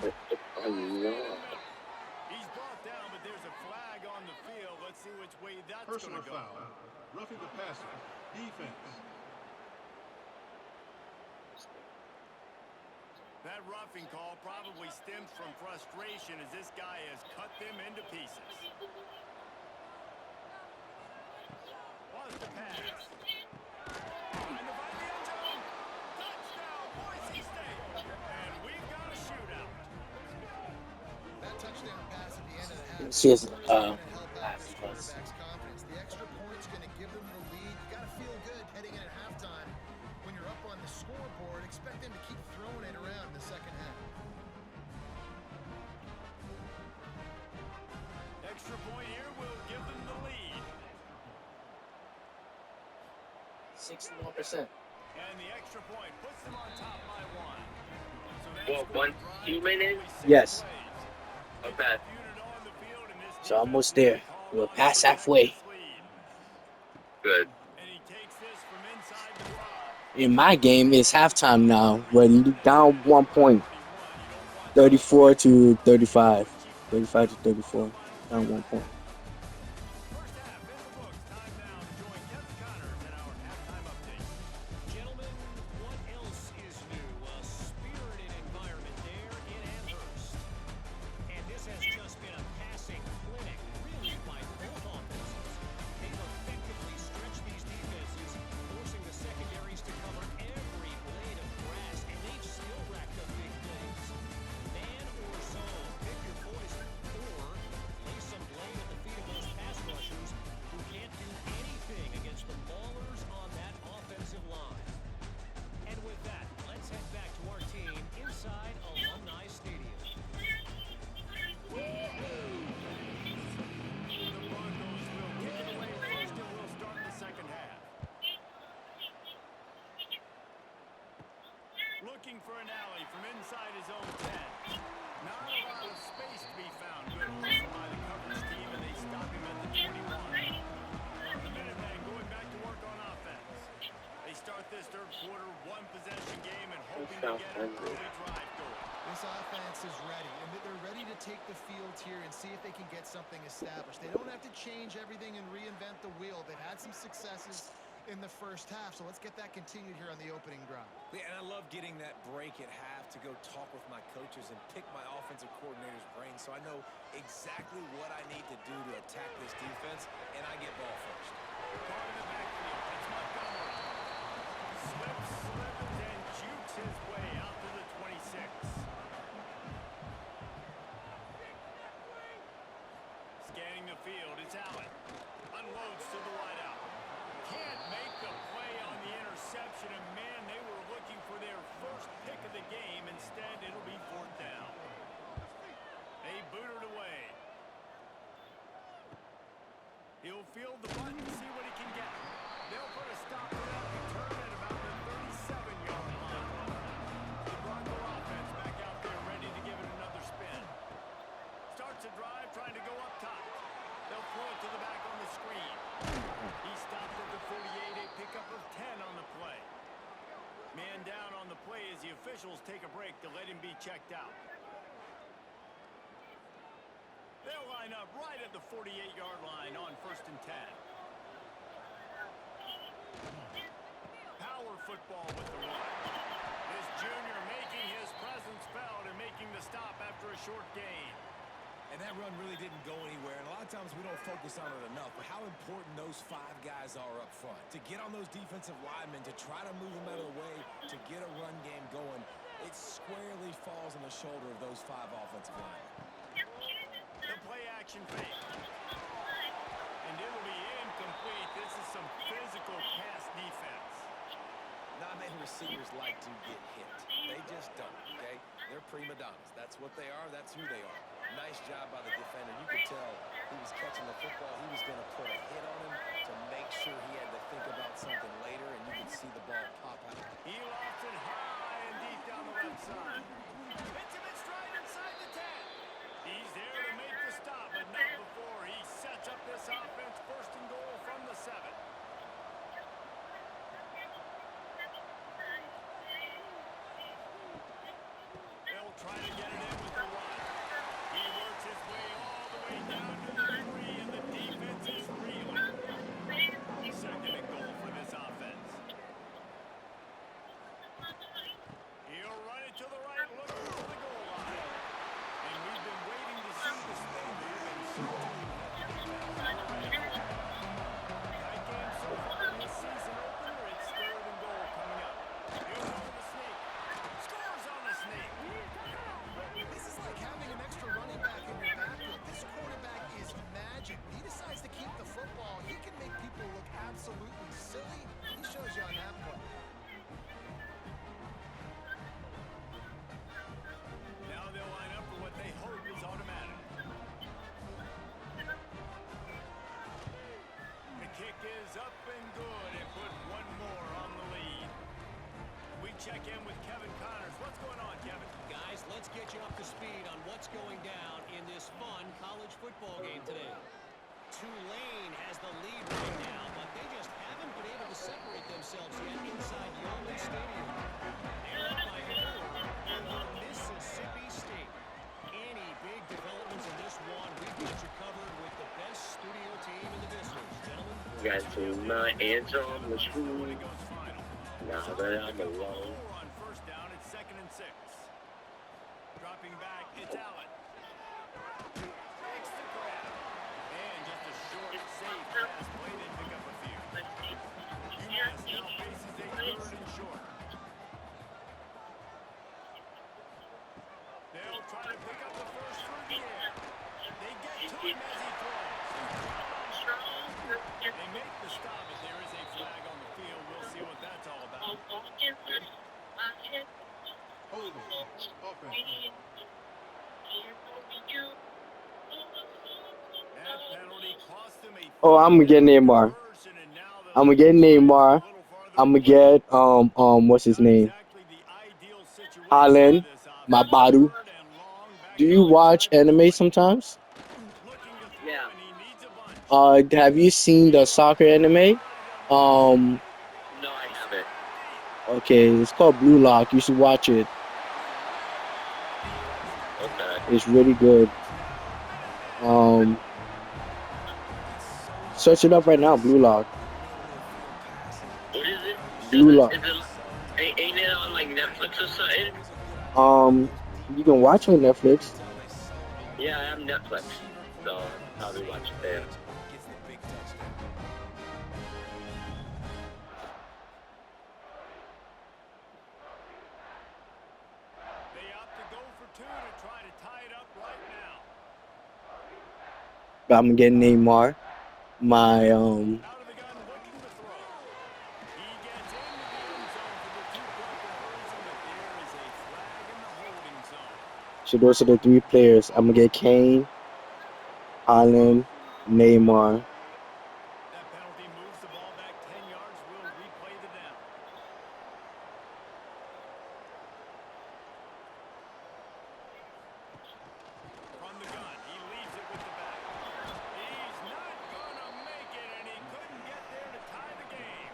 Oh, no. He's brought down, but there's a flag on the field. Let's see which way that's going Personal to go. foul. Roughing the passer. Defense. That roughing call probably stems from frustration as this guy has cut them into pieces. Wants to pass. Trying to find the end zone. Touchdown, Boise State. And we've got a shootout. That touchdown pass at the end of the half It's is just really going to help out last this of us. quarterback's confidence. The extra point's going to give them the lead. You got to feel good heading in at halftime. When you're up on the scoreboard, expect them to keep throwing it around in the second half. Extra point here will give them the lead. 61%. And the extra point puts them on top by one. So that Well, scoring 2 drive minutes? only 6 Yes. plays. Not It's bad. disputed on the field, and this So almost defense there. really We're called on past to protect halfway. this lead. Good. And he takes this from inside the 5. In my game, it's halftime now. We're down 1 point. 34 to 35. 35 to 34. Down 1 point. First half in the books. Time now to join Kevin Connors in our halftime update. Gentlemen, what else is new? A spirited environment there in Amherst. And this has just been a passing clinic, really, by both offenses. They've effectively stretched these defenses, forcing the secondaries to cover every blade of grass, and they've still racked up big plays. Man or zone, pick your poison, or lay some blame at the feet of those pass rushers who can't do anything against the ballers on that offensive line. And with that, let's head back to our team inside Alumni Stadium. The Broncos will kick it away first, and we'll start the second half. Looking for an alley from inside his own 10. Not a lot of space to be found. Good hustle by the coverage team, and they stop him at the 21. The Minutemen going back to work on offense. They start this third quarter one-possession game and hoping to get an early drive going. This offense is ready, and they're ready to take the field here and see if they can get something established. They don't have to change everything and reinvent the wheel. They've had some successes in the first half, so let's get that continued here on the opening drive. Yeah, and I love getting that break at half to go talk with my coaches and pick my offensive coordinator's brain so I know exactly what I need to do to attack this defense, and I get ball first. Caught in the backfield. It's Montgomery. Slips, slithers, and jukes his way out to the 26. Scanning the field, it's Allen. Unloads to the wideout. Can't make the play on the interception, and man, they were looking for their first pick of the game. Instead, it'll be fourth down. They boot it away. He'll field the button and see what he can get. They'll put a stop to that return at about the 37-yard line. The Bronco offense back out there ready to give it another spin. Starts a drive trying to go up top. They'll throw it to the back on the screen. He stopped at the 48, a pickup of 10 on the play. Man down on the play as the officials take a break to let him be checked out. They'll line up right at the 48-yard line on 1st and 10. Power football with the run. This junior making his presence felt and making the stop after a short gain. And that run really didn't go anywhere, and a lot of times we don't focus on it enough, but how important those 5 guys are up front. To get on those defensive linemen, to try to move them out of the way, to get a run game going, it squarely falls on the shoulder of those 5 offensive linemen. The play action fake. And it'll be incomplete. This is some physical pass defense. Not many receivers like to get hit. They just don't, okay? They're prima donnas. That's what they are. That's who they are. Nice job by the defender. You could tell he was catching the football. He was going to put a hit on him to make sure he had to think about something later, and you could see the ball pop out. He lofts it high and deep down the left side. Hits him in stride inside the 10. He's there to make the stop, but not before he sets up this offense. 1st and goal from the 7. They'll try to get it in with check in with Kevin Connors. What's going on, Kevin? Guys, let's get you up to speed on what's going down in this fun college football game today. Tulane has the lead right now, but they just haven't been able to separate themselves yet inside Yeoman Stadium. They're up by 4 over Mississippi State. Any big developments in this one, we've got you covered with the best studio team in the business. Gentlemen, Got to my hands on the Play screw. goes final. Now that I'm alone. 4 on first down. It's 2nd and 6. Dropping back, it's Allen. Makes the grab. And just a short, safe pass play. They pick up a few. UMass now faces a 3rd and short. They'll try to pick up the first through the air. They get to him as he throws. They make the stop, but there is a flag on the field. We'll see what that's all about. Holding. Offense. That penalty cost him a Oh, I'm gonna get Neymar. conversion, and now the I'm gonna get Neymar. a little farther I'm gonna away. get what's his Not name? exactly the ideal situation Haaland, for this offense. my Badu. 3rd and long, back Do you now watch inside the anime 20. sometimes? Looking to throw, Yeah. and he needs a bunch. Have you seen the soccer anime? Um, No, I haven't. okay, it's called Blue Lock. You should watch it. Okay. It's really good. Search it up right now, Blue Lock. What is it? Blue Lock. Ain't it on like Netflix or something? You can watch it on Netflix. Yeah, I have Netflix. So I'll probably watch it there. Gets the big touchdown. They opt to go for 2 to try to tie it up right now. But I'm gonna get Neymar. My Out of the gun, looking to throw. He gets into the end zone for the 2-point conversion, but there is a flag in the holding zone. So those are the 3 players. I'm gonna get Kane, Haaland, Neymar. That penalty moves the ball back 10 yards. We'll replay the down. From the gun, he leaves it with the back. He's not gonna make it, and he couldn't get there to tie the game.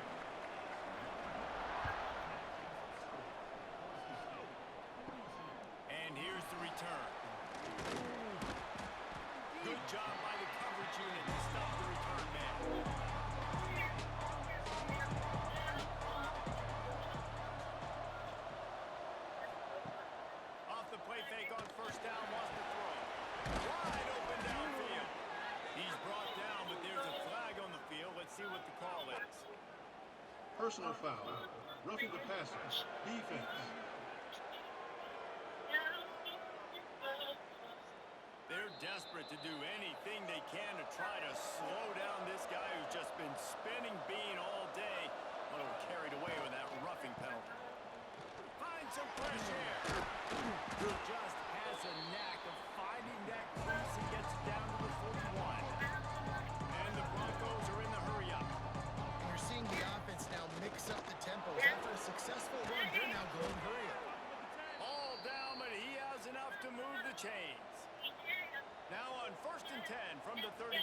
And here's the return. Good job by the coverage unit to stop the return man. Off the play fake on first down, wants to throw. Wide open downfield. He's brought down, but there's a flag on the field. Let's see what the call is. Personal foul. Roughing the passer. Defense. They're desperate to do anything they can to try to slow down this guy who's just been spinning bean all day. A little carried away with that roughing penalty. Find some fresh air. He just has a knack of finding that crease and gets it down to the 41. And the Broncos are in the hurry up. And you're seeing the offense now mix up the tempos. After a successful run, they're now going hurry up. All down, but he has enough to move the chains. Now on 1st and 10 from the 35.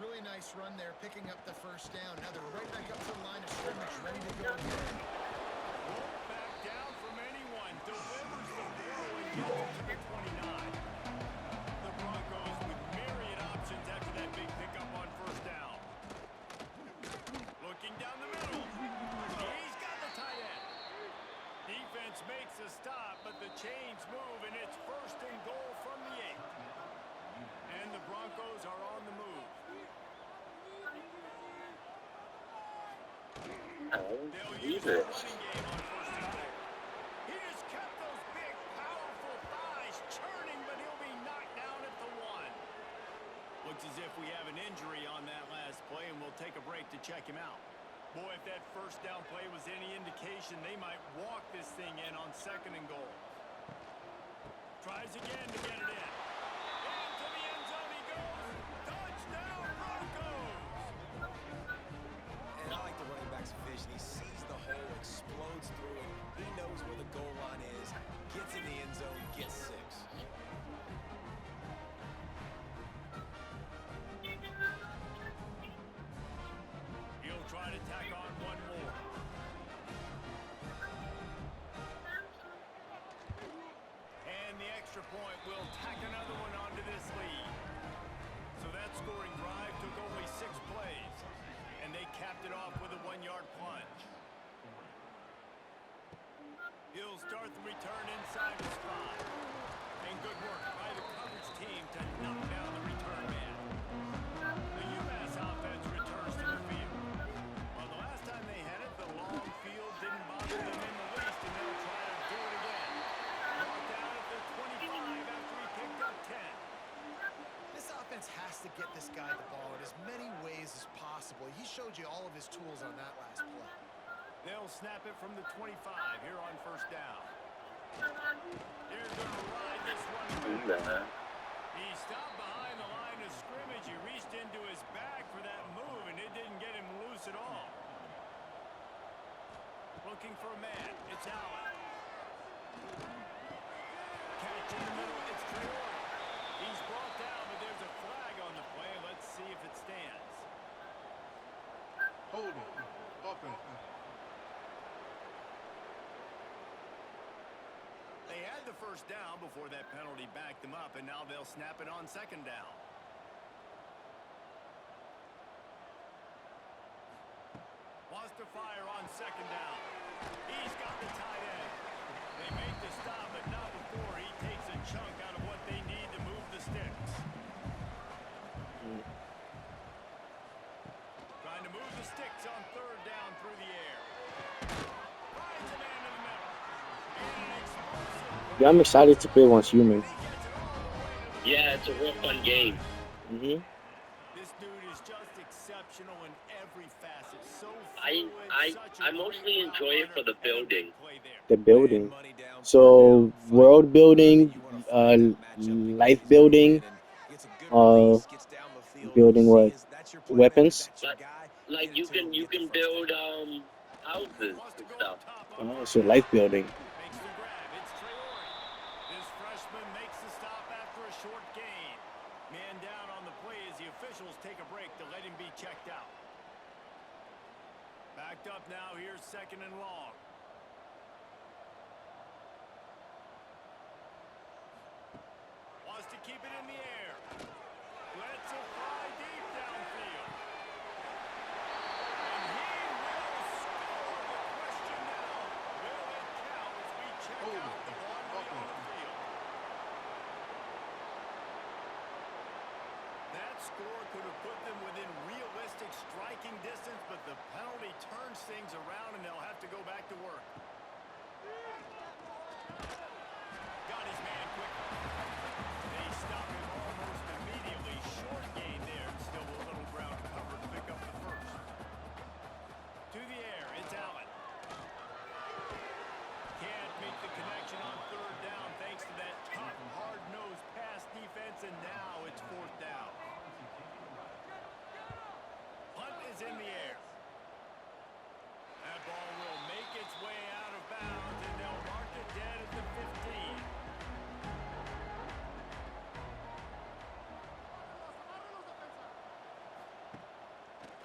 Really nice run there, picking up the first down. Now they're right back up to the line of scrimmage, ready to go again. Won't back down from anyone. Delivers the blow and gets it to the 29. The Broncos with myriad options after that big pickup on first down. Looking down the middle. He's got the tight end. Defense makes a stop, but the chains move, and it's 1st and goal from the 8. And the Broncos are on the move. Oh, They'll use the Jesus. running game on 1st and goal. He just kept those big, powerful thighs churning, but he'll be knocked down at the 1. Looks as if we have an injury on that last play, and we'll take a break to check him out. Boy, if that first down play was any indication, they might walk this thing in on 2nd and goal. Tries again to get it in. Into the end zone he goes. Touchdown, Broncos! And I like the running back's vision. He sees the hole, explodes through it, point will tack another one onto this lead. So that scoring drive took only 6 plays, and they capped it off with a 1-yard plunge. He'll start the return inside his 5. And good work by the coverage team to knock down the return man. The UMass offense returns to the field. Well, the last time they had it, the long field didn't bother them in the least, and they'll try to do it again. Brought down at the 25 after he picked up 10. This offense has to get this guy the ball in as many ways as possible. He showed you all of his tools on that last play. They'll snap it from the 25 here on first down. They're going to ride this one. He stopped behind the line of scrimmage. He reached into his bag for that move, and it didn't get him loose at all. Looking for a man. It's Allen. Catch in the middle. It's Traore. He's brought down, but there's a flag on the play. Let's see if it stands. Holding. Offense. They had the first down before that penalty backed them up, and now they'll snap it on second down. Wants to fire on second down. He's got the tight end. They make the stop, but not before he takes a chunk out of what they need to move the sticks. Trying to move the sticks on third down through the air. Finds a man in the middle. And an explosive. Yeah, I'm excited to play once human. Yeah, it's a real fun game. Mm-hmm. This dude is just exceptional in every facet. So I mostly enjoy it for the building. The building. So world building, life building, building what? Weapons. Like you can build houses and stuff. Oh, so life building. Makes the grab. It's Traore. This freshman makes the stop after a short gain. Man down on the play as the officials take a break to let him be checked out. Backed up now. Here's second and long. Wants to keep it in the air. Lets it fly deep downfield. And he will score. The question now, will it count as we check out the one way on the field? That score could have put them within realistic striking distance, but the penalty turns things around, and they'll have to go back to work. Got his man quickly. They stop him almost immediately. Short gain there, and still a little ground cover to pick up the first. To the air, it's Allen. Can't make the connection on third down thanks to that tough, hard-nosed pass defense, and now it's fourth down. Punt is in the air. That ball will make its way out of bounds, and they'll mark it dead at the 15.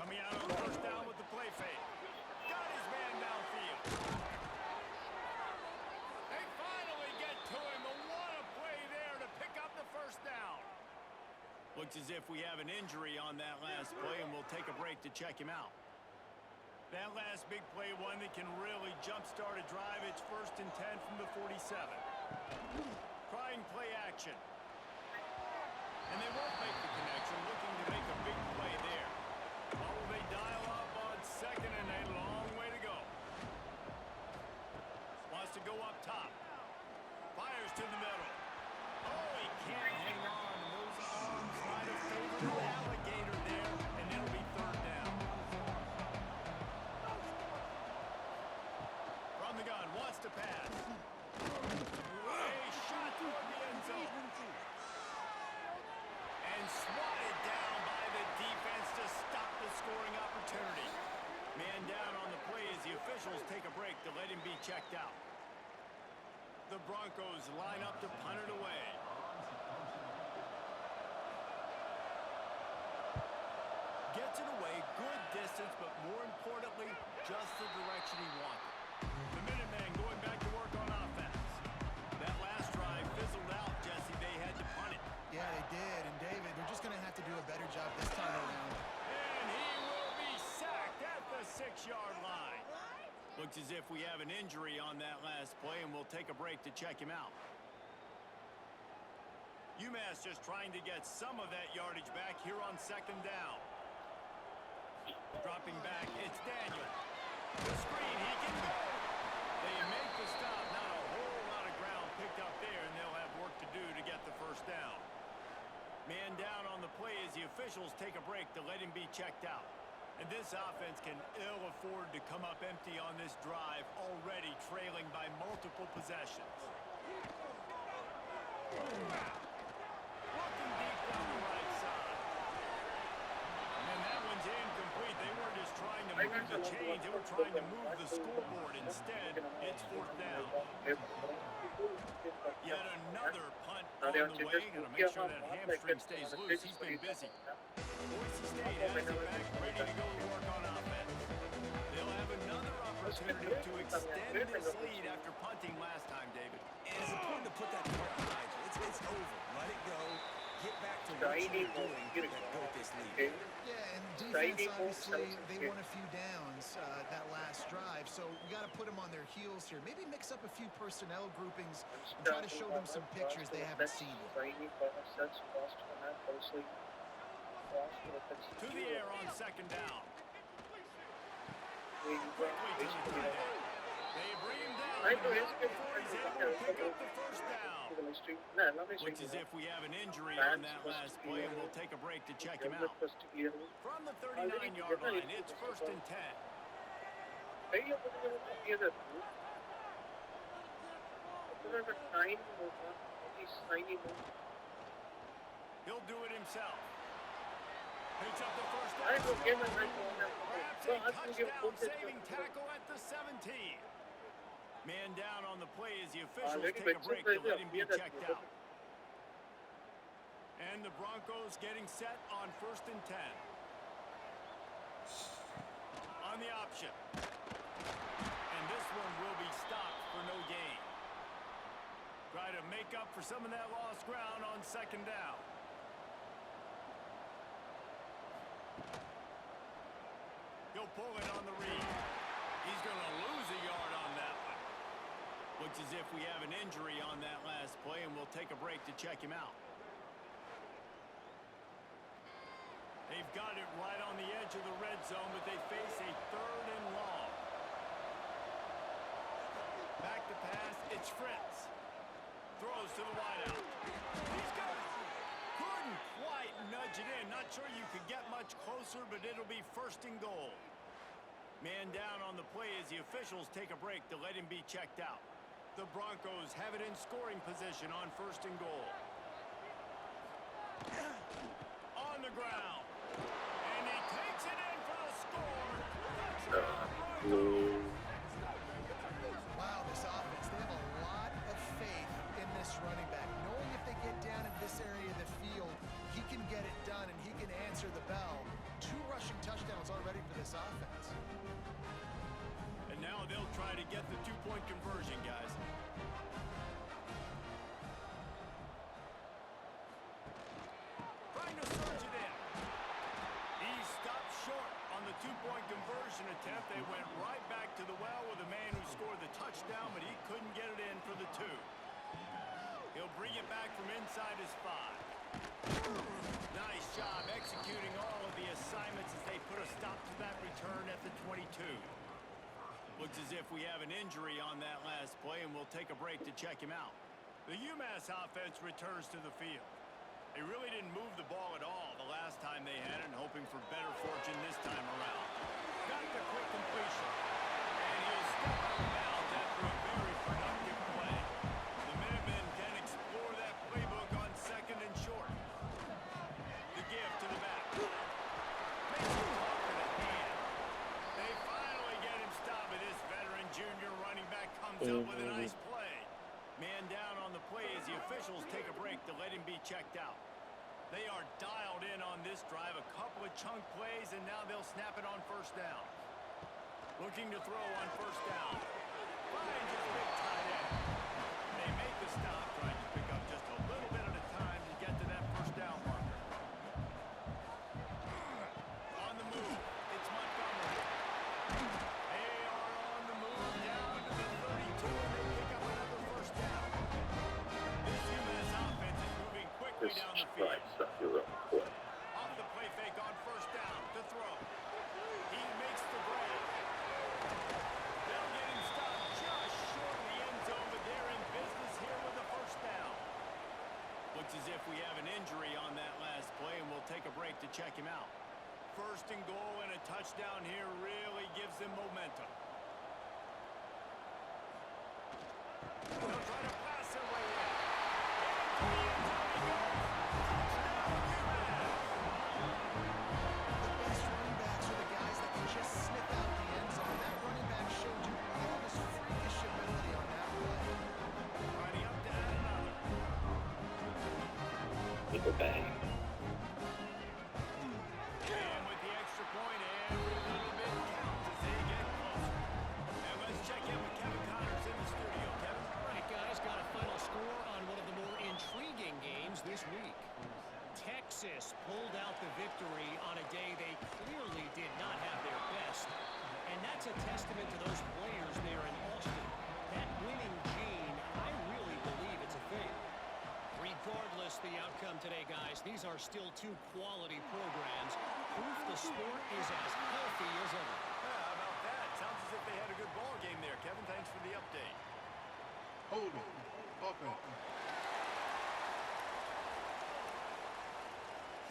Coming out on first down with the play fake. Got his man downfield. They finally get to him. And what a play there to pick up the first down. Looks as if we have an injury on that last play, and we'll take a break to check him out. That last big play, one that can really jumpstart a drive. It's first and 10 from the 47. Trying play action. And they won't make the connection, looking to make a big play there. Oh, they dial up on second, and a long way to go. Wants to go up top. Fires to the middle. Oh, he can't hang on. Those arms might have favored the alligator there, and it'll be third down. From the gun, wants to pass. A shot toward the end zone. And swatted down by the defense to stop the scoring opportunity. Man down on the play as the officials take a break to let him be checked out. The Broncos line up to punt it away. Gets it away, good distance, but more importantly, just the direction he wanted. The Minutemen going back to work on offense. That last drive fizzled out, Jesse, Looks as if we have an injury on that last play, and we'll take a break to check him out. UMass just trying to get some of that yardage back here on second down. Dropping back, it's Daniel. The screen, he can go. They make the stop. Not a whole lot of ground picked up there, and they'll have work to do to get the first down. Man down on the play as the officials take a break to let him be checked out. And this offense can ill afford to come up empty on this drive, already trailing by multiple possessions. Looking deep down the right side. And that one's incomplete. They weren't just trying to move the chains, they were trying to move the scoreboard. Instead, it's fourth down. Yet another punt on the way. Gotta make sure that hamstring stays loose. He's been busy. Boise State has it back, ready to go to work on offense. They'll have another opportunity to extend this lead after punting last time, David. And it's important to put that part behind you. It's over. Let it go. Get back to what you're doing that built this lead. Yeah, and defense, obviously, they won a few downs that last drive, so we got to put them on their heels here. Maybe mix up a few personnel groupings and try to show them some pictures they haven't seen yet. To the air on second down. Quickly to the tight end. They bring him down, but not before he's able to pick up the first down. Looks as if we have an injury on that last play, and we'll take a break to check him out. From the 39-yard line, it's first and 10. He'll do it himself. Picks up the first down. Perhaps a touchdown-saving tackle at the 17. Man down on the play as the officials take a break to let him be checked out. And the Broncos getting set on first and 10. On the option. And this one will be stopped for no gain. Try to make up for some of that lost ground on second down. He'll pull it on the read. He's going to lose a yard on that one. Looks as if we have an injury on that last play, and we'll take a break to check him out. They've got it right on the edge of the red zone, but they face a third and long. Back to pass, it's Fritz. Throws to the wideout. He's got it. Couldn't quite nudge it in. Not sure you could get much closer, but it'll be first and goal. Man down on the play as the officials take a break to let him be checked out. The Broncos have it in scoring position on first and goal. On the ground. And he takes it in for the score. Wow, this offense, they have a lot of faith in this running back. Knowing if they get down in this area of the field, he can get it done and he can answer the bell. 2 rushing touchdowns already for this offense. And now they'll try to get the 2-point conversion, guys. Trying to surge it in. He stopped short on the 2-point conversion attempt. They went right back to the well with the man who scored the touchdown, but he couldn't get it in for the 2. He'll bring it back from inside his 5. Nice job executing all of the assignments as they put a stop to that return at the 22. Looks as if we have an injury on that last play, and we'll take a break to check him out. The UMass offense returns to the field. They really didn't move the ball at all the last time they had it, and hoping for better fortune this time around. Got the quick completion. And he'll step out of bounds after a very productive play. The Minutemen can explore that playbook on second and short. The give to the back. Makes him talk to the hand. They finally get him stopped, but this veteran junior running back comes up with a nice play. Man down on the play as the officials take a break to let him be checked out. They are dialed in on this drive, a couple of chunk plays, and now they'll snap it on first down. Looking to throw on first down. Finds his big tight end. They make the stop, trying to pick up just a little bit at a time to get to that first down marker. On the move, it's Montgomery. They are on the move we have an injury on that last play, and we'll take a break to check him out. First and goal and a touchdown here really gives them momentum. They'll try to pass their way in. The best running backs are the guys that can just snip out the end zone. That running back showed you all of his freakish ability on that play. Riding up to add another. With the bag. And with the extra point, every little bit counts as they get closer. And let's check in with Kevin Connors in the studio. Kevin? All right, guys, got a final score on one of the more intriguing games this week. Texas pulled out the victory on a day they clearly did not have their best. And that's a testament to those players there in Austin. That winning gene, I really believe it's a thing. Regardless the outcome today, guys, these are still two quality programs. Proof the sport is as healthy as ever. Yeah, how about that? Sounds as if they had a good ball game there. Kevin, thanks for the update. Holding. Offense.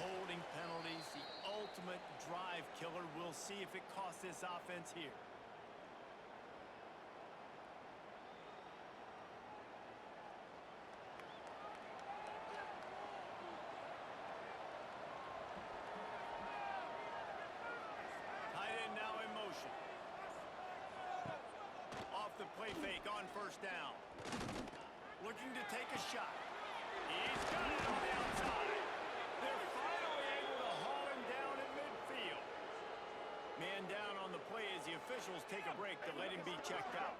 Holding penalties, the ultimate drive killer. We'll see if it costs this offense here. Tight end now in motion. Off the play fake on first down. Looking to take a shot. He's got it on the outside. They're finally able to haul him down at midfield. Man down on the play as the officials take a break to let him be checked out.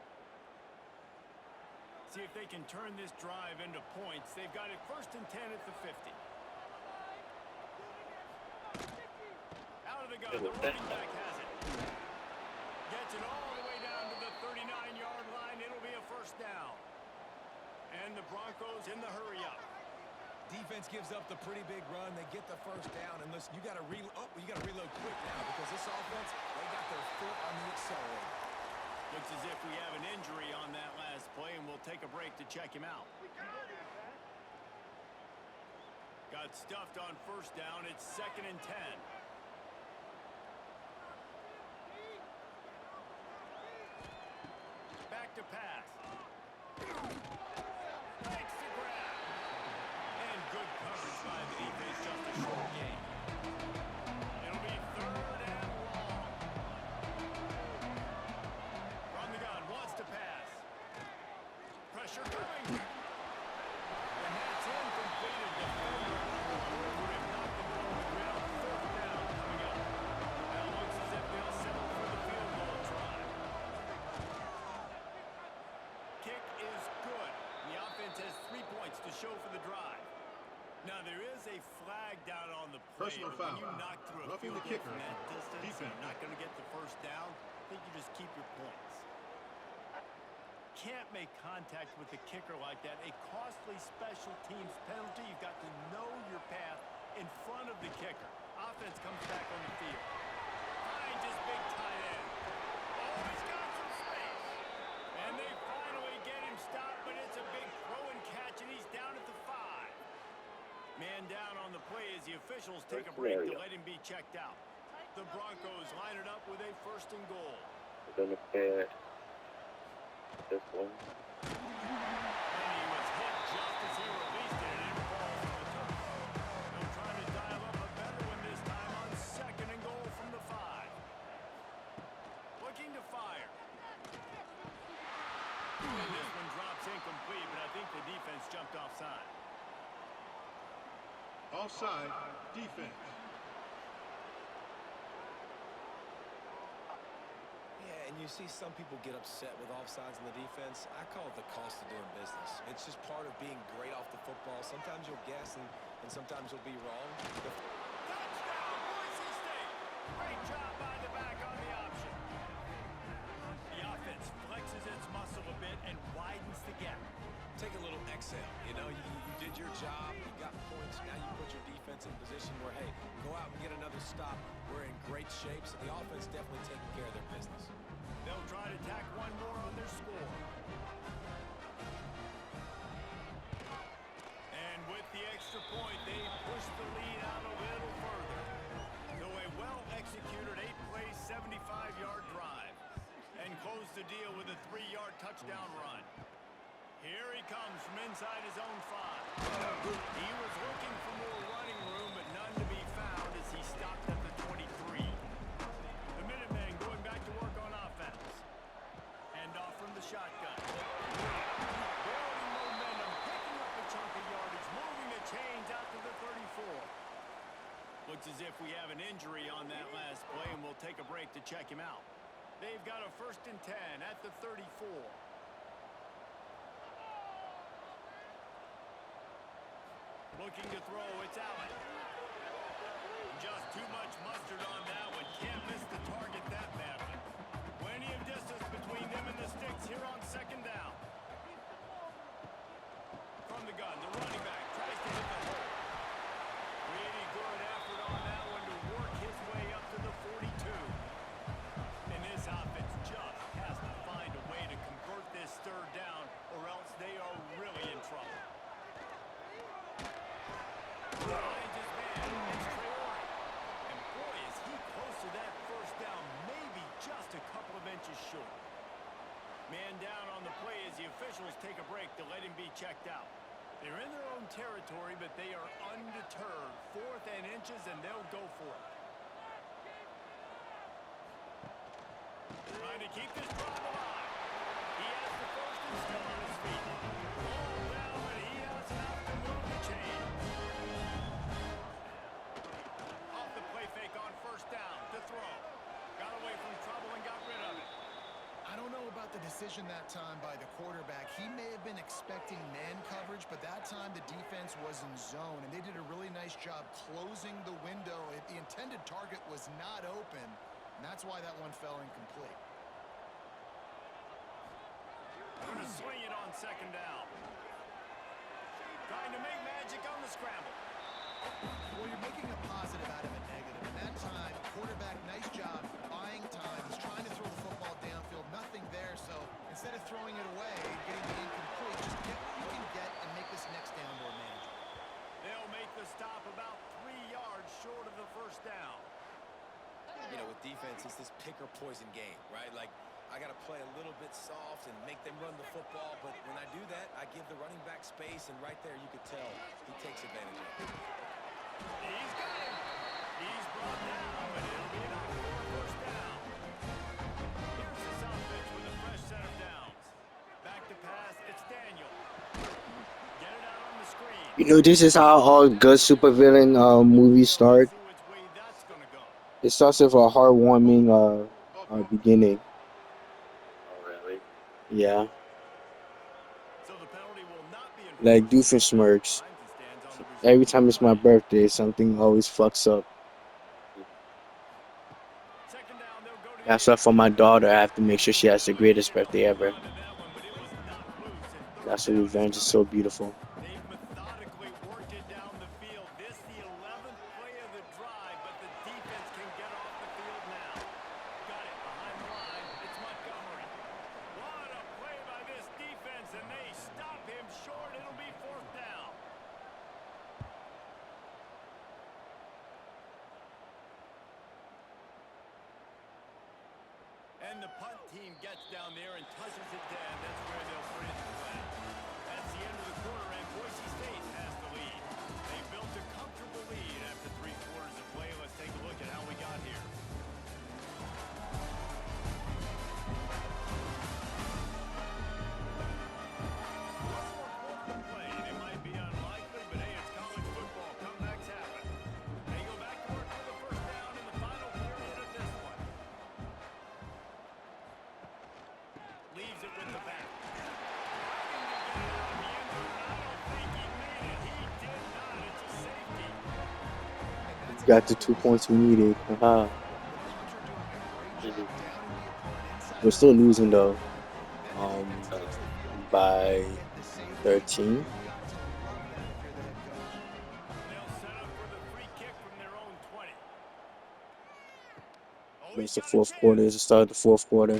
See if they can turn this drive into points. They've got it 1st and 10 at the 50. Out of the gun, the running back has it. Gets it all the way down to the 39-yard line. It'll be a first down. And the Broncos in the hurry up. Defense gives up the pretty big run. They get the first down. And listen, you got to reload quick now because this offense, they got their foot on the accelerator. Looks as if we have an injury on that last play, and we'll take a break to check him out. Got stuffed on first down. It's 2nd and 10. Back to pass. Makes the grab. And good coverage by the defense, just a short game. It'll be 3rd and long. From the gun, wants to pass. Pressure coming. And that's incomplete. A defender over him, knocked the ball on the ground. 4th down coming up. Now looks as if they'll settle for the field goal try. Kick is good. The offense has 3 points to show for the drive. Now there is a flag down on the play. Personal But when foul. you knock through a Roughing field the goal kicker. from that distance, and Defense. you're not going to get the first down. I think you just keep your points. Can't make contact with the kicker like that. A costly special teams penalty. You've got to know your path in front of the kicker. Offense comes back on the field. Finds his big tight end. Oh, he's got some space. And they finally get him stopped, but it's a big throw and catch, and he's down at the 5. Man down on the play as the officials take a break to let him be checked out. The Broncos line it up with a 1st and goal. We're gonna pair this one. And he was hit just as he released it, and it falls to the turf. They'll try to dial up a better one this time on 2nd and goal from the 5. Looking to fire. And this one drops incomplete, but I think the defense jumped offside. Offside. Defense. Yeah, and you see some people get upset with offsides in the defense. I call it the cost of doing business. It's just part of being great off the football. Sometimes you'll guess and sometimes you'll be wrong. Touchdown, Boise State! Great job by the back on the option. The offense flexes its muscle a bit and widens the gap. Take a little exhale. You know, you did your job. You got points. Now you put your defense in position where, hey, go out and get another stop. We're in great shape, so the offense definitely taking care of their business. They'll try to tack one more on their score. And with the extra point, deal with a 3-yard touchdown run. Here he comes from inside his own 5. He was looking for more running room, but none to be found as he stopped at the 23. The Minutemen going back to work on offense. Hand off from the shotgun. Building momentum, picking up a chunk of yardage, moving the chains out to the 34. Looks as if we have an injury on that last play, and we'll take a break to check him out. They've got a 1st and 10 at the 34. Looking to throw, it's Allen. Just too much mustard on that one. Can't miss the target that badly. Plenty of distance between them and the sticks here on 2nd down. From the gun, the running back tries to hit the hole. Really good effort on that one to work his way up to the 42. And this offense just has to find a way to convert this 3rd down, or else they are really in trouble. Finds his man, it's Traore. And boy, is he close to that 1st down, maybe just a couple of inches short. Man down on the play as the officials take a break to let him be checked out. They're in their own territory, but they are undeterred. 4th and inches, and they'll go for it. Trying to keep this drive alive. He has the 1st and still on his feet. Ball down, but he has enough to move the chains. Off the play fake on 1st down to throw. Got away from trouble and got rid of it. I don't know about the decision that time by the quarterback. He may have been expecting man coverage, but that time the defense was in zone, and they did a really nice job closing the window. The intended target was not open, and that's why that one fell incomplete. Going to swing it on 2nd down. Trying to make magic on the scramble. Well, you're making a positive out of a negative. And that time, quarterback, nice job buying time. He's trying to throw the football downfield. Nothing there, so instead of throwing it away, getting the incomplete, just get what you can get and make this next down more manageable. They'll make the stop about 3 yards short of the 1st down. You know, with defense, it's this pick or poison game, right? Like, I got to play a little bit soft and make them run the football, but when I do that, I give the running back space, and right there you could tell he takes advantage of it. He's got him. He's brought down, but it'll be enough for a 1st down. Here's this offense with a fresh set of downs. Back to pass, it's Daniel. Get it out on the screen. You know, this is how all good supervillain movies start. See which way that's going to go. It starts with a heartwarming beginning. Oh, really? Yeah, So the penalty will not be like enforced. Doofenshmirtz. Finds and stands on the Every time it's my birthday, something always fucks up. 2nd down, they'll go to That's why for my daughter, I have to make sure she has the greatest birthday ever. that one, but it was not loose. And That's why revenge is so beautiful. they've methodically worked it down the field. This the 11th play of the drive, but the defense can get off the field now. Got it behind the line. It's Montgomery. What a play by this defense, and they stop him short. It'll be 4th down. And the punt team gets down there and touches it down. That's where they'll put it in the flag. That's the end of the quarter, and Boise State has the lead. They built a comfortable lead after 3 quarters of play. Let's take a look at how we got here. Play, and it might be unlikely, but hey, it's college football. Comebacks happen. They go back to work for the 1st down in the final period of this one. Leaves it with the back. Got the 2 points we needed. Haha. We're still losing though. By 13. It's the 4th quarter. It's the start of the 4th quarter.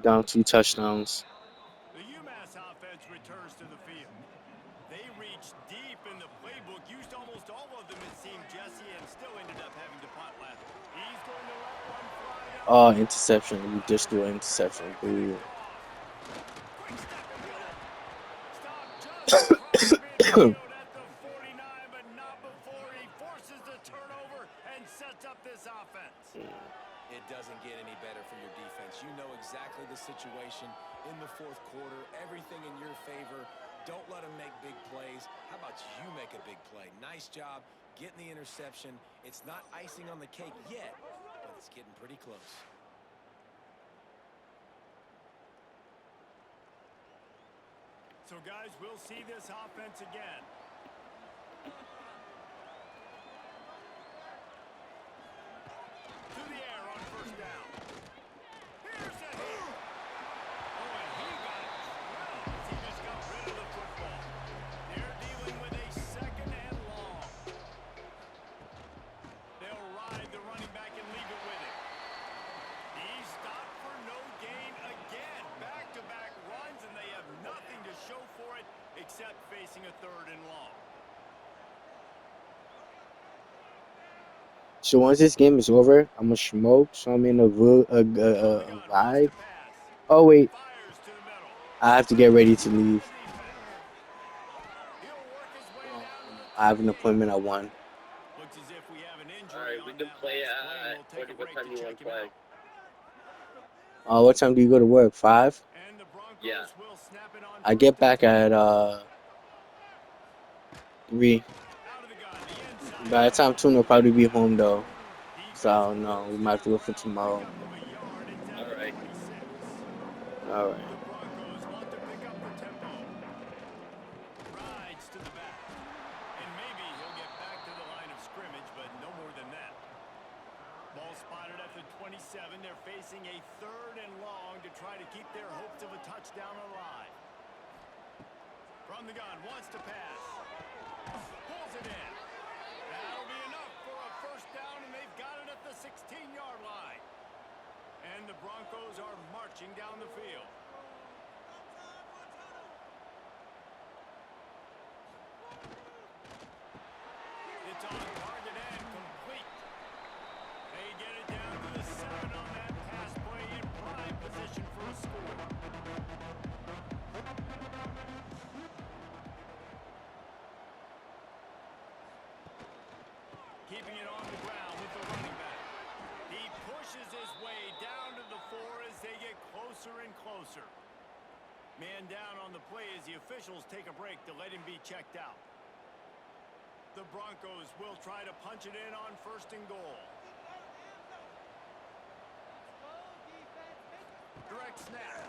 Down 2 touchdowns. The UMass offense returns to the field. They reached deep in the playbook, used almost all of them, it seemed, Jesse, and still ended up having to punt last. He's going to let one fly down Oh, interception. We just threw an interception. Boo. Quick step and go. Stop just across midfield at the 49, but not before he forces the turnover and sets up this offense. It doesn't get any better for your defense. You know exactly the situation in the fourth quarter. Everything in your favor. Don't let them make big plays. How about you make a big play? Nice job getting the interception. It's not icing on the cake yet, but it's getting pretty close. So, guys, we'll see this offense again. To the air on first down. Here's a hit. Oh, and he got drilled as he just got rid of the football. They're dealing with a second and long. They'll ride the running back and leave it with him. He's stopped for no gain again. Back-to-back runs, and they have nothing to show for it except facing a third and long. So once this game is over, I'm gonna smoke. So I'm in a vibe. Oh wait, Fires to the middle. I have to get ready to leave. He'll work his way down to the I have an appointment at 1. Looks as if we have an injury Alright, we on can that play last play, and we'll take a what break time to you check want to him play? out. What time do you go to work? 5. And the Broncos Yeah. will snap it on I get back at 3. out of the gun, the inside. By the time Tuna will probably be home though. So no, we might have to go for tomorrow. Pickup of a yard. It's at the Alright. 26. All right. The Broncos want to pick up the tempo. Rides to the back. And maybe he'll get back to the line of scrimmage, but no more than that. Ball spotted at the 27. They're facing a third and long to try to keep their hopes of a touchdown alive. From the gun, wants to pass. Pulls it in. That'll be enough for a first down, and they've got it at the 16-yard line. And the Broncos are marching down the field. It's on target and complete. They get it down to the 7 on that pass play in prime position for a score. Keeping it on the ground with the running back. He pushes his way down to the 4 as they get closer and closer. Man down on the play as the officials take a break to let him be checked out. The Broncos will try to punch it in on first and goal. Direct snap.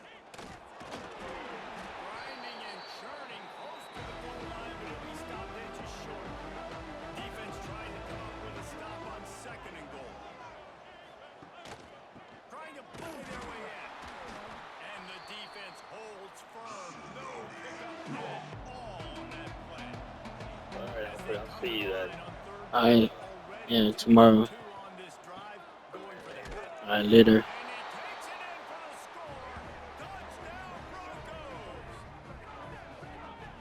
Grinding and churning close to the goal line, but it'll be stopped inches short. Defense trying to come up with a stop on second and goal. Trying to bully their way in. And the defense holds firm. No pickup at all on that play. Alright, I'll see you then. Alright. Yeah, tomorrow. Alright, later.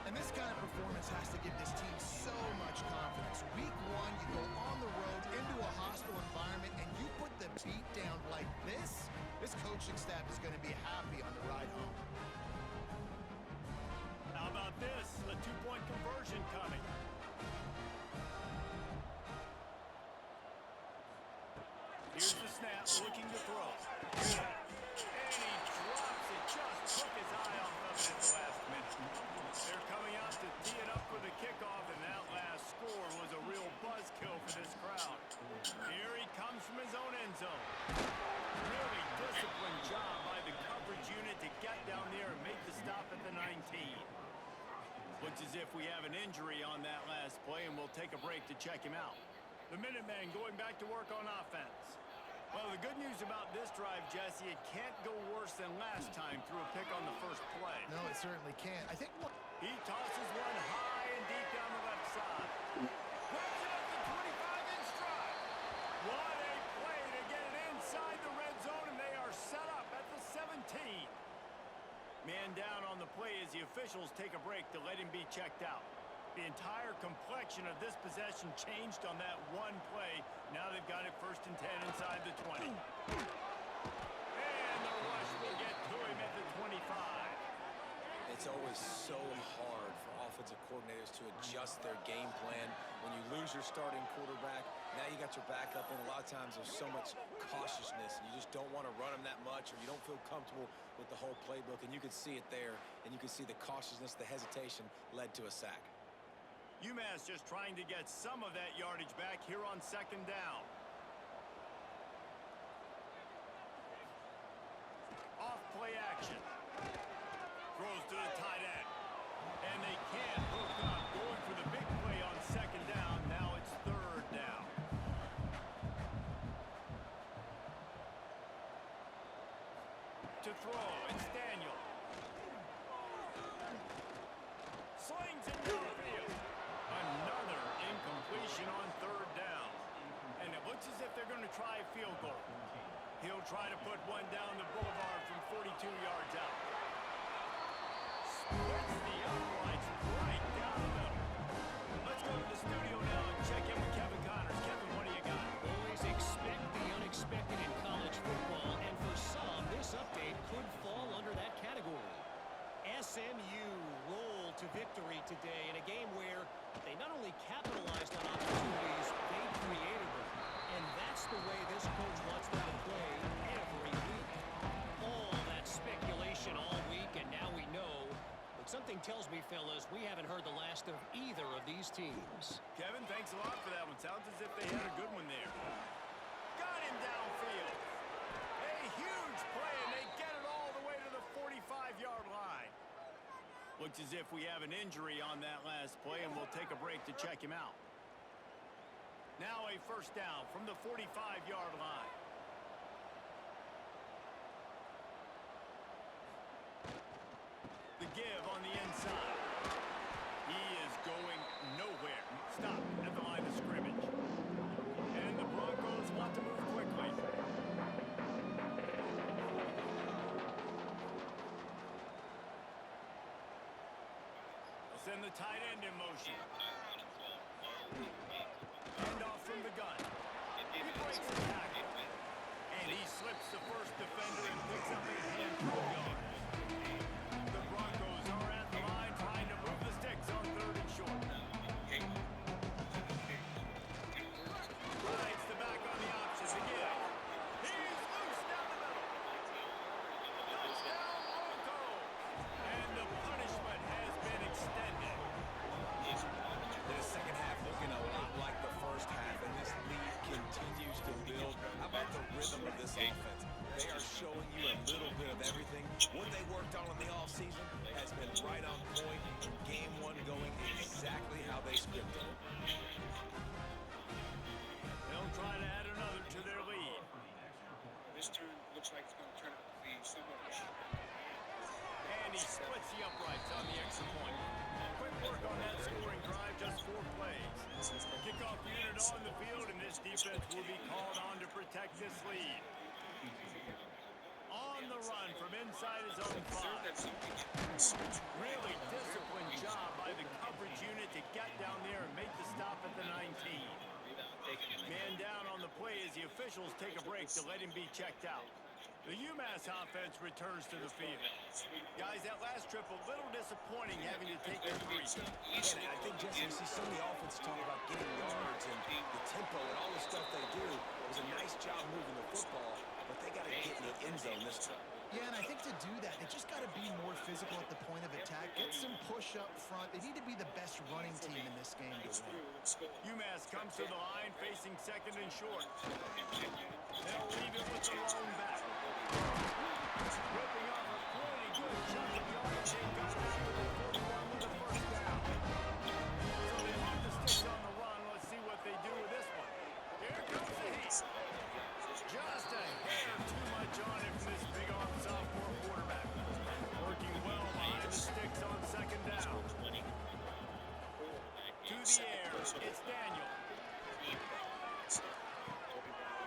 And this kind of performance has to give this team so much confidence. Week 1, you go on the road into a hostile environment, and you put the beat down like this. This coaching staff is going to be happy on the ride home. How about this? A 2-point conversion coming. Here's the snap, looking to throw. And he drops it. Just took his eye off of it at the last minute. They're coming out to tee it up for the kickoff, and that last score was a real buzzkill for this crowd. Here he comes from his own end zone. Really disciplined job by the coverage unit to get down there and make the stop at the 19. Looks as if we have an injury on that last play, and we'll take a break to check him out. The Minutemen going back to work on offense. Well, the good news about this drive, Jesse, it can't go worse than last time through a pick on the first play. No, it certainly can't. I think He tosses one high and deep down the left side. Grabs it up the 25 in stride. What a play to get it inside the red zone, and they are set up at the 17. Man down on the play as the officials take a break to let him be checked out. The entire complexion of this possession changed on that one play. Now they've got it 1st and 10 inside the 20. It's always so hard for offensive coordinators to adjust their game plan. When you lose your starting quarterback, now you got your backup, and a lot of times there's so much cautiousness, and you just don't want to run them that much, or you don't feel comfortable with the whole playbook, and you can see it there, and you can see the cautiousness, the hesitation led to a sack. UMass just trying to get some of that yardage back here on second down. Off play action. Throws to the tight end. And they can't hook up. Going for the big play on second down. Now it's third down. To throw, it's Daniel. Slings it downfield. Another incompletion on third down. And it looks as if they're going to try a field goal. He'll try to put one down the boulevard from 42 yards out. Splits the uprights right down the middle. Let's go to the studio now and check in with Kevin Connors. Kevin, what do you got? Always expect the unexpected in college football, and for some, this update could fall under that category. SMU rolled to victory today in a game where they not only capitalized on opportunities, they created them. And that's the way this coach wants them to play every week. All that speculation all week, and now we know. But something tells me, fellas, we haven't heard the last of either of these teams. Kevin, thanks a lot for that one. Sounds as if they had a good one there. Got him downfield. A huge play, and they get it all the way to the 45-yard line. Looks as if we have an injury on that last play, and we'll take a break to check him out. Now a first down from the 45-yard line. The give on the inside. He is going nowhere. Stop at the line of scrimmage. And the Broncos want to move quickly. They'll send the tight end in motion. Handoff from the gun. He breaks the tackle. And he slips the first defender and picks up a handful of yards. The Broncos are at the line trying to move the sticks on third and short. Rides the back on the option again. He's loose down the middle. Touchdown Broncos. And the punishment has been extended. The second half looking a lot like the first half, and this lead continues to build. How about the rhythm of this offense? They are showing you a little bit of everything. What they worked on in the offseason has been right on point. Game one going exactly how they scripted it. They'll try to add another to their lead. This turn looks like it's going to turn out to be similar. And he splits the uprights on the extra point. Quick work on that scoring drive, just 4 plays. Kickoff unit on the field, and this defense will be called on to protect this lead. On the run from inside his own 5. Really disciplined job by the coverage unit to get down there and make the stop at the 19. Man down on the play as the officials take a break to let him be checked out. The UMass offense returns to the field. Guys, that last trip a little disappointing having to take a 3. And I think, Jesse, you see some of the offense talk about getting yards and the tempo and all the stuff they do. It was a nice job moving the football, but they got to get in the end zone this time. Yeah, and I think to do that, they just got to be more physical at the point of attack. Get some push up front. They need to be the best running team in this game to win. UMass comes to the line facing second and short. They'll leave it with the lone back. Ripping off a pretty good chunk of yards. They got after the 41 with the first down. So they leave the sticks on the run. Let's see what they do with this one. Here comes the heat. Just a hair too much on him from this big-arm sophomore quarterback. Working well behind the sticks on second down. To the air, it's Daniel.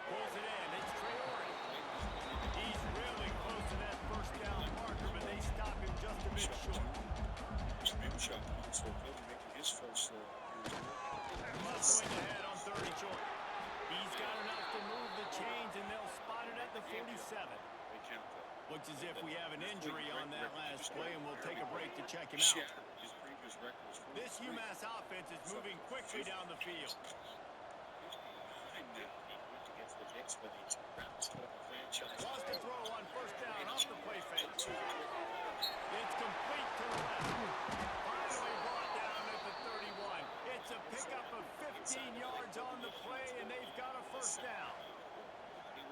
Pulls it in, it's Traore. He's really close to that first down. check him Shattered out. his previous record was 43. This UMass offense is moving quickly down the field. 59 now. He went against the Knicks when the Raptors put up a franchise. Wants to throw on first down off the play fake. It's complete to the left. Finally brought down at the 31. It's a pickup of 15 yards on the play, and they've got a first down.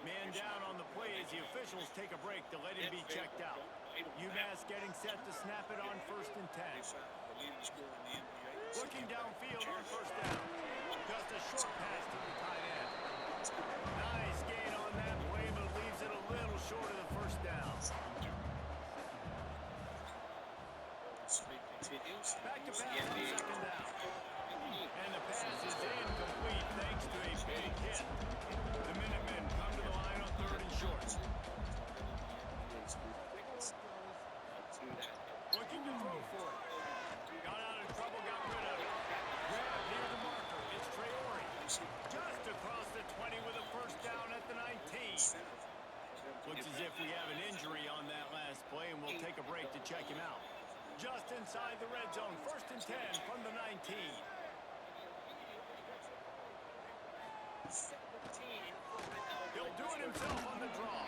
Man down on the play as the officials take a break to let him be checked out. UMass getting set to snap it on 1st and 10. The leading scorer in the NBA. Looking downfield on first down. Just a short pass to the tight end. Nice gain on that play, but leaves it a little short of the first down. Streak continues. Back to Use pass the on NBA. second down. And the pass is incomplete thanks to a big hit. The Minutemen come to the line on 3rd and short. Looking to throw for it. Got out of trouble, got rid of it. Grab near the marker. It's Traore. Just across the 20 with a first down at the 19. Looks as if we have an injury on that last play, and we'll take a break to check him out. Just inside the red zone. 1st and 10 from the 19. He'll do it himself on the draw.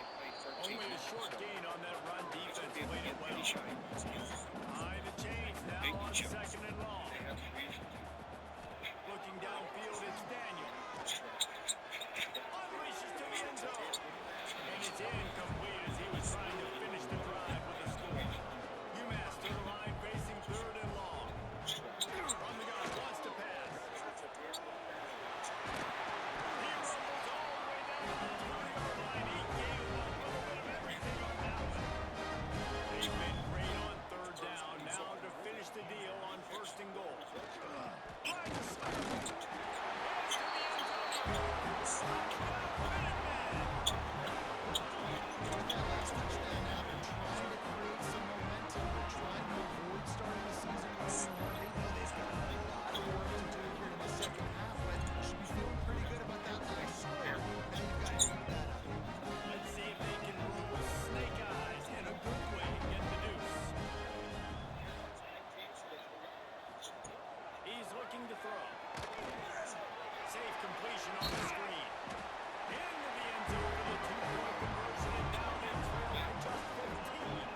Only a short gain on that run. Defense played it well. Behind the chains now on 2nd and long. Looking downfield, it's Daniel. Unleashes to the end zone. And it's incomplete as he was trying to finish the drive with a score. UMass to the line facing 3rd and long. From the gun, wants to pass. He rumbles all the way down to the 20-yard line. He gave up a little bit of everything on that one. They've been great on 3rd down. Now to finish the deal on 1st and goal. Trying to slip it. Into the end zone. Let's see if they can roll snake eyes in a good way and get the deuce. He's looking to throw. Safe completion on the screen. Into the end zone for the 2-point conversion, and now they trail by just 15.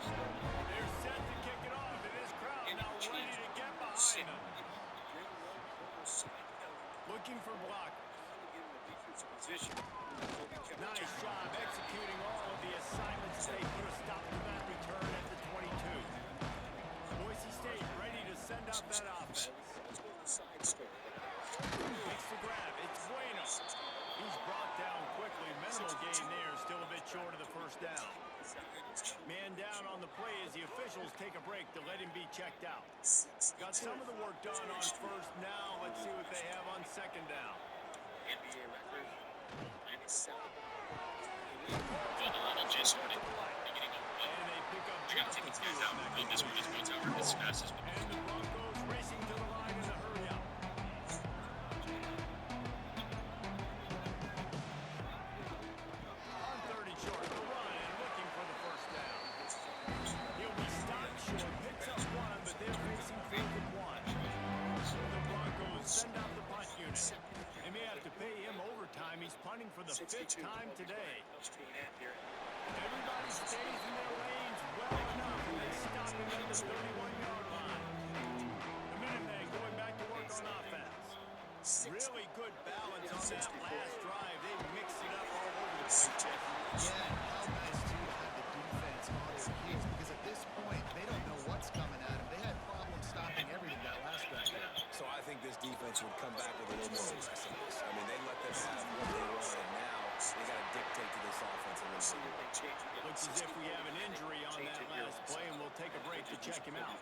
They're set to kick it off, and this crowd now ready to get behind them. Looking for block. Nice job executing all of the assignments. They put a stop to that return at the 22. Boise State ready to send out that offense. Makes the grab. It's Bueno. He's brought down quickly. Minimal gain there. Still a bit short of the first down. Man down on the play as the officials take a break to let him be checked out. Got some of the work done on 1st. Now let's see what they have on 2nd down. NBA record 97. Jason and they pick up just a few on that completion. And the Broncos racing to the line in a hurry up. On 3rd and short, the run and looking for the first down. He'll be stopped short, picks up one, but they're facing 4th and 1. So the Broncos send out the punt unit. They may have to pay him overtime. He's punting for the 5th time today. Everybody stays in their lanes well enough, and they stop him at the 31-yard line. The Minutemen going back to work on offense. Really good balance on that last drive. They mixed it up all over the place, Jeff. Yeah, how nice too to have the defense on their heels, because at this point they don't know what's coming at them. They had problems stopping everything that last drive. So I think this defense would come back with a little more aggressiveness. I mean, they let them have what they wanted. Now they got to dictate to this offense a little bit. Looks as if we have an injury on that last play, and we'll take a break to check him out.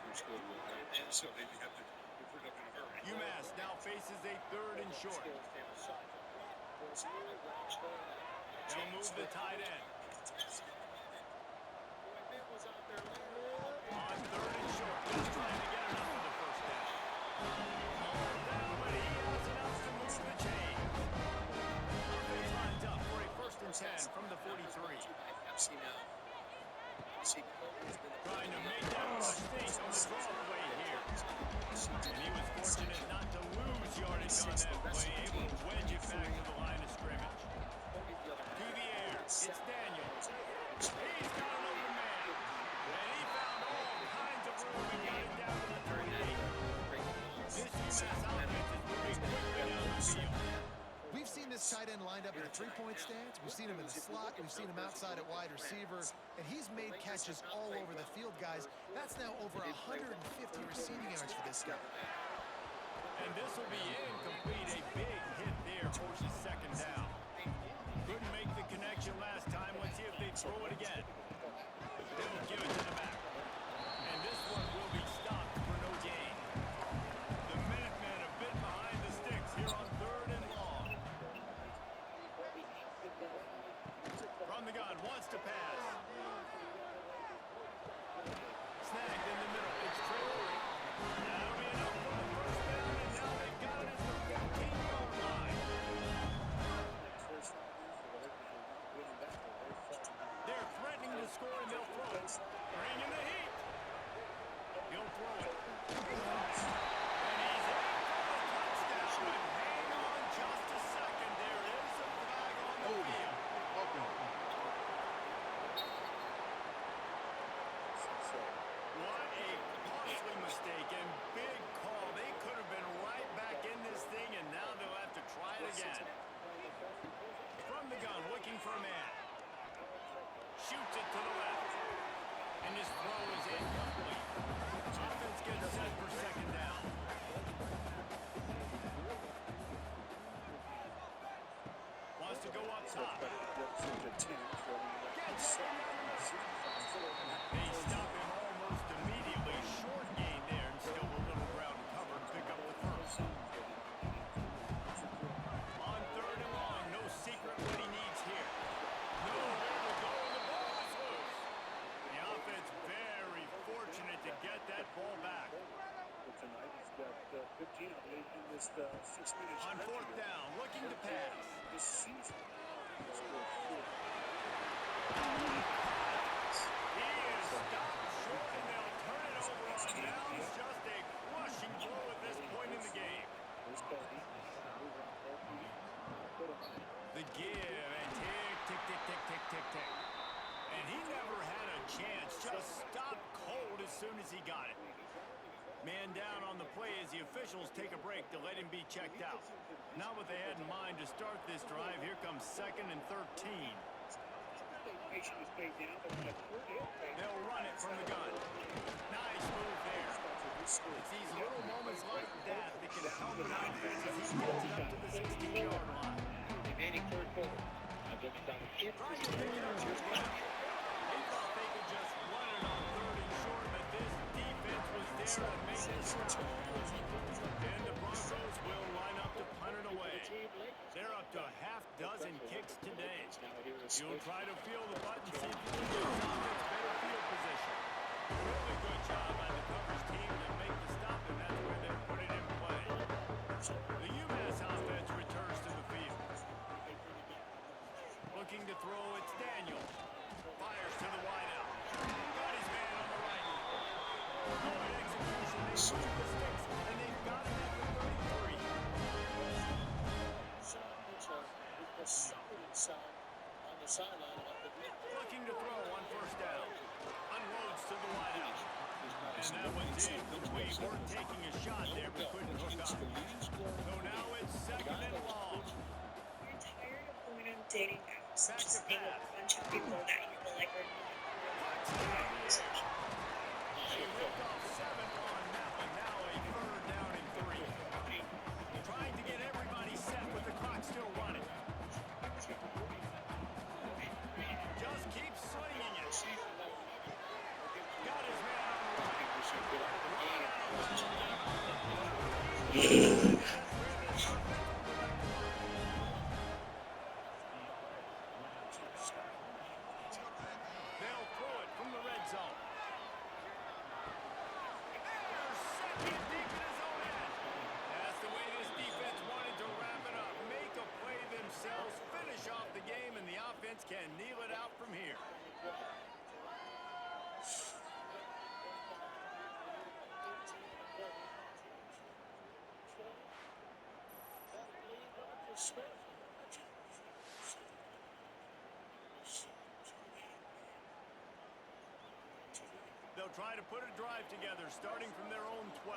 So they have to put it up in a hurry. UMass now faces a 3rd and short. They'll move the tight end. On 3rd and short, just trying to get enough of the first down. All down, but he has enough to move the chains. Offense lines up for a 1st and 10 from the 43. Trying to make that rush think on the draw play We've seen this tight end lined up in a three-point stance. We've seen him in the slot. We've seen him outside at wide receiver. And he's made catches all over the field, guys. That's now over 150 receiving yards for this guy. And this will be incomplete. A big hit there forces second down. Couldn't make the connection last time. Let's see if they throw it again. They'll give it to the back. And this one will be stopped for no gain. The Minutemen a bit behind the sticks here on 3rd and long. From the gun, wants to pass. Snagged in the middle. It's Traore. That'll be enough for the first down, and now they've got it at the 15-yard line. They're threatening to score, and they'll throw it. Bring in the heat. He'll throw it. And he's in for the touchdown, but hang on just a second. There is a flag on the field. What a costly mistake and big call. They could have been right back in this thing, and now they'll have to try it again. From the gun, looking for a man. Shoots it to the left. And his throw is incomplete. Offense gets set for second down. Wants to go up top. Gets it. They stop him almost immediately. Short gain there, and still a little ground to cover and pick up the first. On 3rd and long, no secret what he needs here. Nowhere to go, and the ball is loose. The offense very fortunate to get that ball back. Tonight he's got 15, I believe, in this 6-minute On 4th down, looking to pass. this season. He scored 4. He is stopped short, and they'll turn it over on downs. Just a crushing blow at this point in the game. The give, and tick, tick, tick, tick, tick, tick, tick. And he never had a chance. Just stopped cold as soon as he got it. Man down on the play as the officials take a break to let him be checked out. Not what they had in mind to start this drive. Here comes 2nd and 13. They'll run it from the gun. Nice move there. It's these little moments like that that can help an offense as he gets it up to the 16-yard line. Remaining 3rd quarter. Trying to pick it up here again. They thought they could just run it on 3rd and short, but this defense was there to make it stop. And the Broncos will line up to punt it away. They're up to a half dozen kicks today. You'll try to feel the button, see if you can get this offense better field position. Really good job by the coverage team to make the stop, and that's where they put it in play. The UMass offense returns to the field. Looking to throw, it's Daniel. Fires to the wideout. Got his man on the right. Good execution. They move the sticks, and they've got him at the 33. Looking to throw on 1st down. Unloads to the wideout. And that one's incomplete. We're taking a shot there, but couldn't hook up. So now it's 2nd and long. You're tired of going on dating apps and just being with a bunch of people that you feel like are not. They ripped off 7 on that one. Now a 3rd down and 3. Trying to get everybody set with the clock still running. Just keep swinging it. Got his man on the right. They'll throw it from the red zone. They're second deep in his own end. That's the way this defense wanted to wrap it up. Make a play themselves, finish off the game, and the offense can kneel it out from here. They'll try to put a drive together, starting from their own 12.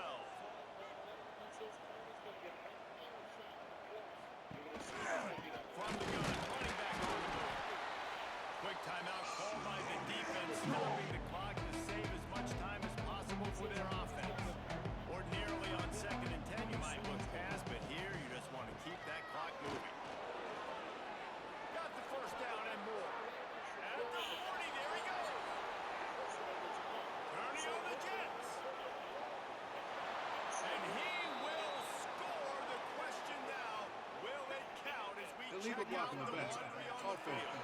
From the gun, running back on the move. Quick timeout called by the defense, stopping the clock to save as much time as possible for their offense. Ordinarily on 2nd and 10, you might look past, but here you just want to keep that clock moving. Got the first down and more. At the 40, there he goes. Turning on the Jets. And he will score. The question now, will it count as we Illegal check block out in the the backside. laundry on the Offense. field?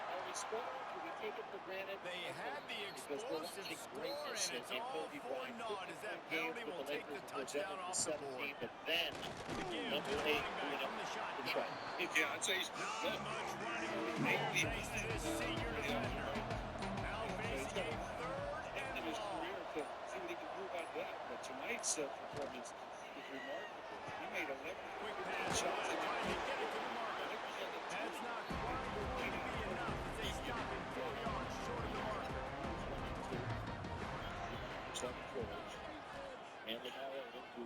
Are we scoring? Do we take it for granted? They had the Because we're explosive watching score, greatness and it's in all Kobe for Bryant. naught as that 50-point games penalty with will the take the Lakers were touchdown down to off the board. 17, but then The give number to the 8 running back doing from the That's shotgun. right. Yeah, I'd say he's Not much running room here thanks to this senior defender. Now facing a 3rd in and his long. career to see what he can do about that. But tonight's performance is remarkable. He made 11 Quick pass, shots in trying to the get it to the marker. That's not quite going to be enough as they stop him 4 yards short of the marker. And now into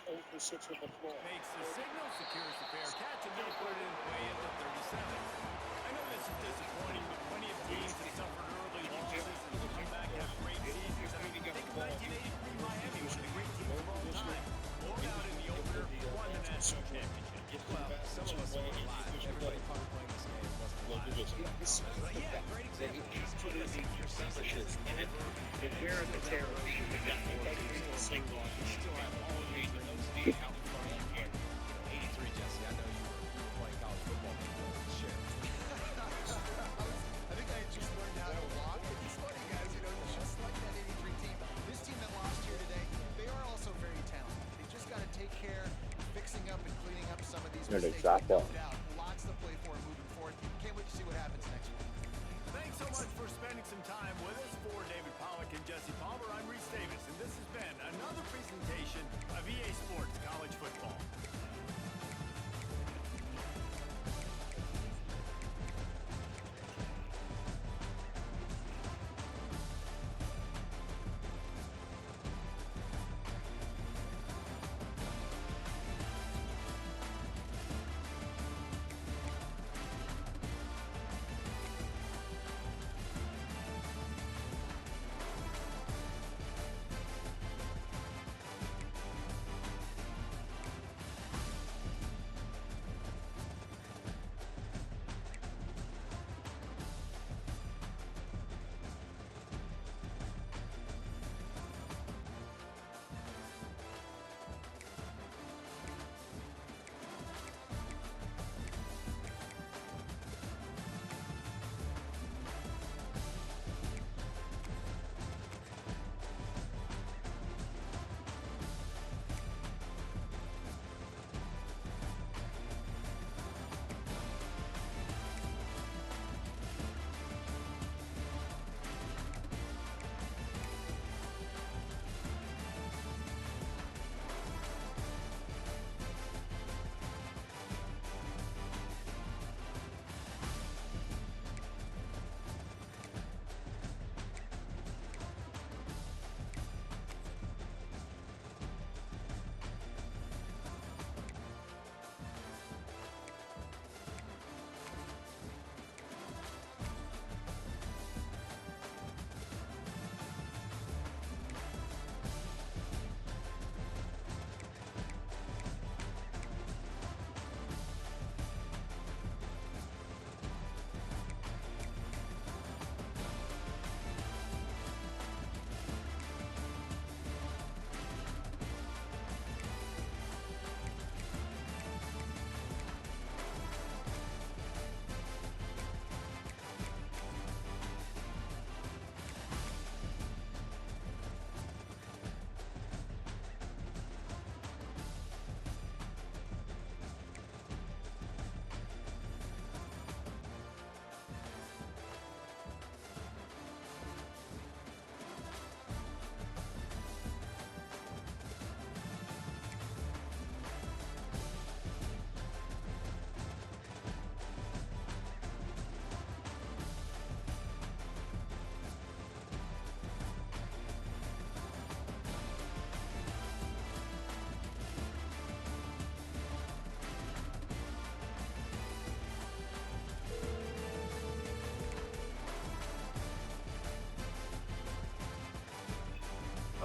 0 for 6 on the floor. Makes the signal, secures the fair catch, and they'll put it in play at the 37. I know this is disappointing, but plenty of teams have suffered early losses and come back have great seasons. I mean, think of 1983 Miami, one of the great teams of all time. Blown out in the opener, won the national championship. Well, some of us were alive. Everybody probably playing this game wasn't alive. But yeah, great example. And where are the terrorists? They got every single Still have all the age of those being out in front of you. 83, Jesse. I know you were playing college football. Sure. I think I just learned how to walk. It's funny, guys, just like that 83 team. This team that lost here today, they are also very talented. They just got to take care of fixing up and cleaning up some of these Yeah, they mistakes. dropped No off. doubt. Lots to play for moving forward. Can't wait to see what happens next week. Thanks so much for spending some time with us. For David Pollack and Jesse Palmer, I'm Reese Davis, and this has been another presentation of EA Sports College Football.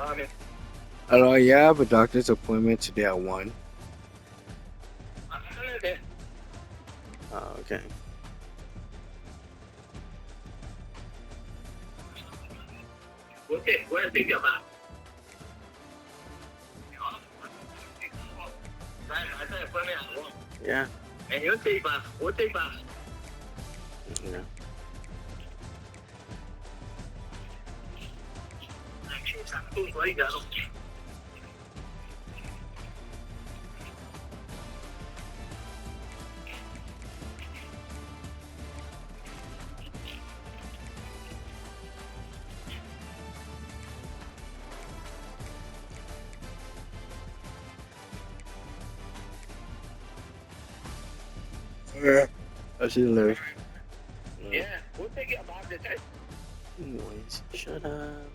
Okay. Hello, yeah, I have a doctor's appointment today at 1. Okay. Oh, okay. Okay, where's the job at? I said appointment at 1. Yeah. And you take bus. We'll take bus. Yeah. Where you go? Yeah. I see you later. Yeah, we'll take it about the time. Anyways, shut up.